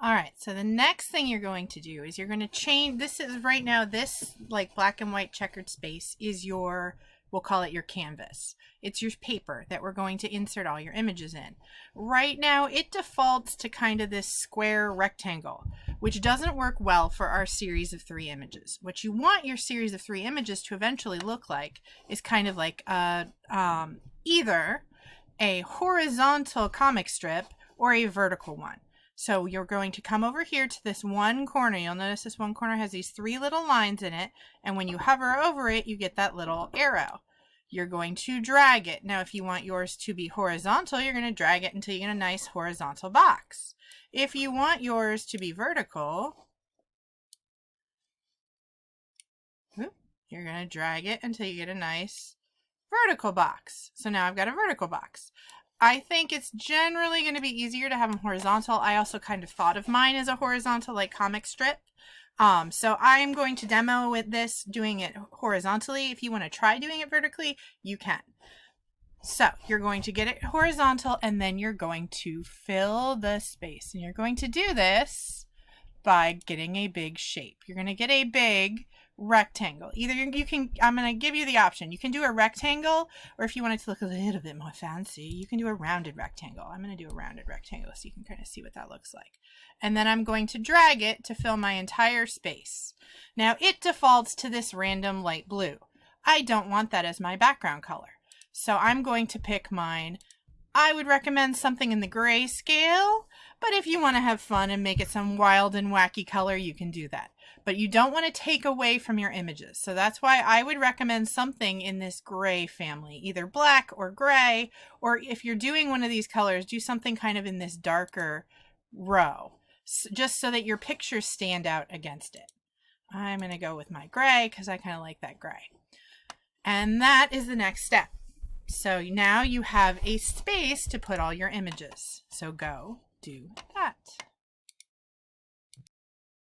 All right, so the next thing you're going to do is you're going to change. This is right now, this like black and white checkered space is your, we'll call it your canvas. It's your paper that we're going to insert all your images in. Right now, it defaults to kind of this square rectangle, which doesn't work well for our series of 3 images. What you want your series of 3 images to eventually look like is kind of like either a horizontal comic strip or a vertical one. So you're going to come over here to this one corner. You'll notice this one corner has these 3 little lines in it. And when you hover over it, you get that little arrow. You're going to drag it. Now, if you want yours to be horizontal, you're going to drag it until you get a nice horizontal box. If you want yours to be vertical, you're going to drag it until you get a nice vertical box. So now I've got a vertical box. I think it's generally going to be easier to have them horizontal. I also kind of thought of mine as a horizontal, like comic strip. So I'm going to demo with this, doing it horizontally. If you want to try doing it vertically, you can. So you're going to get it horizontal, and then you're going to fill the space. And you're going to do this by getting a big shape. You're going to get a big rectangle. Either you can, I'm going to give you the option. You can do a rectangle, or if you want it to look a little bit more fancy, you can do a rounded rectangle. I'm going to do a rounded rectangle so you can kind of see what that looks like. And then I'm going to drag it to fill my entire space. Now it defaults to this random light blue. I don't want that as my background color. So I'm going to pick mine. I would recommend something in the gray scale, but if you want to have fun and make it some wild and wacky color, you can do that. But you don't want to take away from your images. So that's why I would recommend something in this gray family, either black or gray, or if you're doing one of these colors, do something kind of in this darker row, just so that your pictures stand out against it. I'm going to go with my gray because I kind of like that gray. And that is the next step. So now you have a space to put all your images. So go do